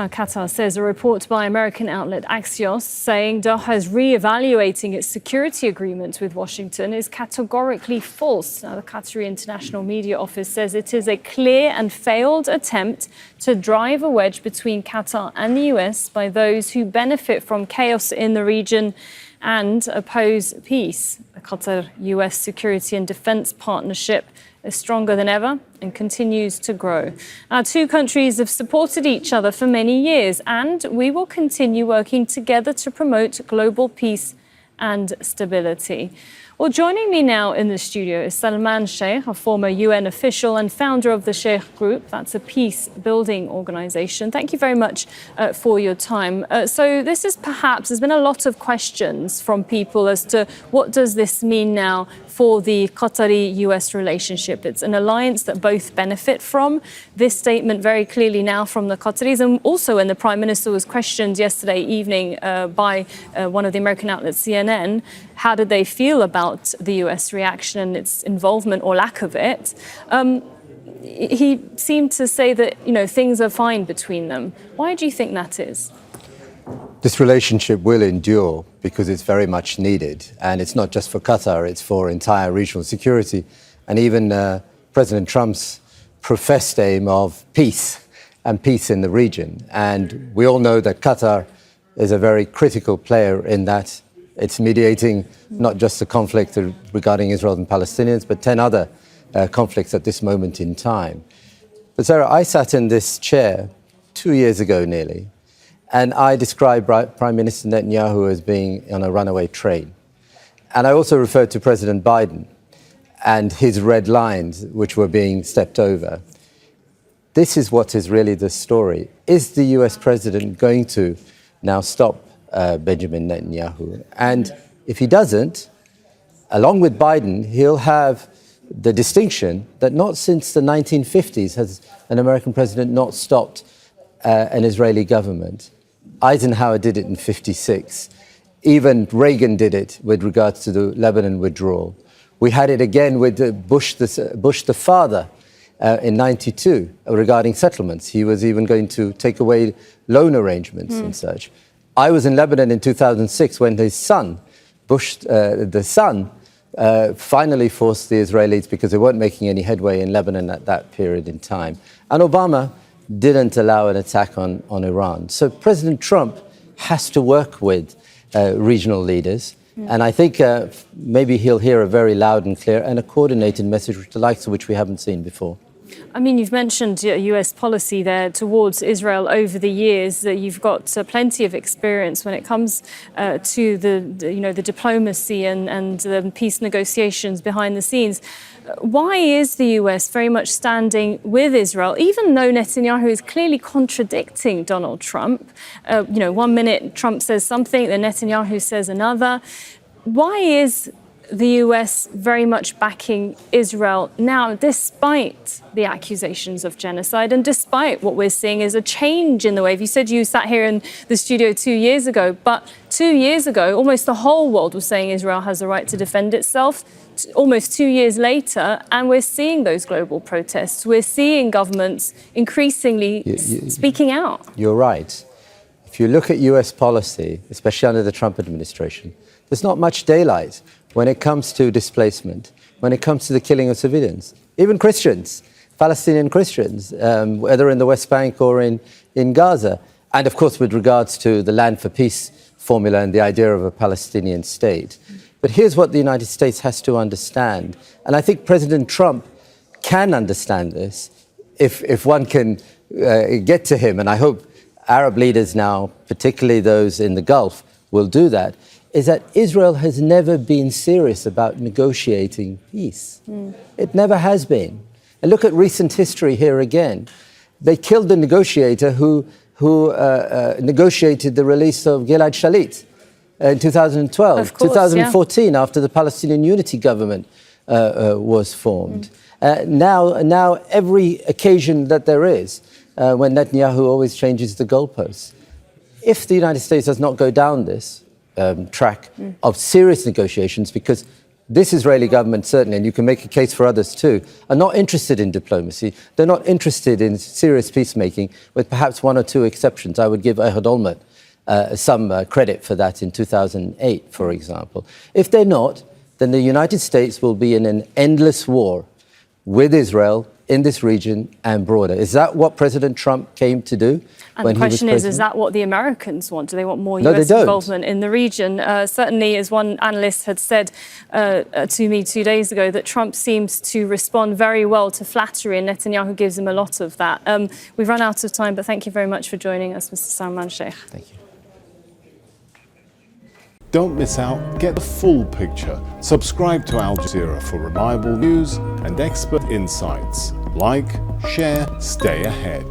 Now, Qatar says a report by American outlet Axios saying Doha is reevaluating its security agreement with Washington is categorically false. Now, the Qatari International Media Office says it is a clear and failed attempt to drive a wedge between Qatar and the US by those who benefit from chaos in the region and oppose peace. The Qatar-US security and defense partnership is stronger than ever and continues to grow. Our two countries have supported each other for many years, and we will continue working together to promote global peace and stability. Well, joining me now in the studio is Salman Shaikh, a former UN official and founder of the Shaikh Group. That's a peace-building organization. Thank you very much for your time. So this is there's been a lot of questions from people as to what does this mean now for the Qatari-US relationship. It's an alliance that both benefit from. This statement very clearly now from the Qataris, and also when the Prime Minister was questioned yesterday evening by one of the American outlets, CNN, how did they feel about the US reaction and its involvement or lack of it? He seemed to say that, things are fine between them. Why do you think that is? This relationship will endure because it's very much needed. And it's not just for Qatar, it's for entire regional security. And even President Trump's professed aim of peace and peace in the region. And we all know that Qatar is a very critical player in that. It's mediating not just the conflict regarding Israel and Palestinians, but 10 other conflicts at this moment in time. But Sarah, I sat in this chair 2 years ago nearly, and I described Prime Minister Netanyahu as being on a runaway train. And I also referred to President Biden and his red lines, which were being stepped over. This is what is really the story. Is the US president going to now stop Benjamin Netanyahu? And if he doesn't, along with Biden, he'll have the distinction that not since the 1950s has an American president not stopped an Israeli government. Eisenhower did it in '56. Even Reagan did it with regards to the Lebanon withdrawal. We had it again with Bush the father in '92 regarding settlements. He was even going to take away loan arrangements and such. I was in Lebanon in 2006 when his son, Bush the son, finally forced the Israelis, because they weren't making any headway in Lebanon at that period in time. And Obama didn't allow an attack on Iran. So President Trump has to work with regional leaders. And I think maybe he'll hear a very loud and clear and a coordinated message, the likes of which we haven't seen before. I mean, you've mentioned US policy there towards Israel over the years. You've got plenty of experience when it comes to the diplomacy and the peace negotiations behind the scenes. Why is the US very much standing with Israel, even though Netanyahu is clearly contradicting Donald Trump? 1 minute Trump says something, then Netanyahu says another. Why is the US very much backing Israel now, despite the accusations of genocide and despite what we're seeing is a change in the wave? You said you sat here in the studio 2 years ago, but 2 years ago, almost the whole world was saying Israel has the right to defend itself. Almost 2 years later, and we're seeing those global protests. We're seeing governments increasingly speaking out. You're right. If you look at US policy, especially under the Trump administration, there's not much daylight when it comes to displacement, when it comes to the killing of civilians, even Christians, Palestinian Christians, whether in the West Bank or in Gaza. And of course, with regards to the Land for Peace formula and the idea of a Palestinian state. But here's what the United States has to understand. And I think President Trump can understand this if one can get to him. And I hope Arab leaders now, particularly those in the Gulf, will do that, is that Israel has never been serious about negotiating peace. It never has been. And look at recent history here again. They killed the negotiator who negotiated the release of Gilad Shalit in 2012, of course, 2014, after the Palestinian Unity Government was formed. Now, every occasion that there is, when Netanyahu always changes the goalposts. If the United States does not go down this track of serious negotiations, because this Israeli government, certainly, and you can make a case for others too, are not interested in diplomacy. They're not interested in serious peacemaking, with perhaps one or two exceptions. I would give Ehud Olmert some credit for that in 2008, for example. If they're not, then the United States will be in an endless war with Israel in this region and broader. Is that what President Trump came to do? And the question is that what the Americans want? Do they want more US involvement in the region? Certainly, as one analyst had said to me 2 days ago, that Trump seems to respond very well to flattery, and Netanyahu gives him a lot of that. We've run out of time, but thank you very much for joining us, Mr. Salman Shaikh. Thank you. Don't miss out, get the full picture. Subscribe to Al Jazeera for reliable news and expert insights. Like, share, stay ahead.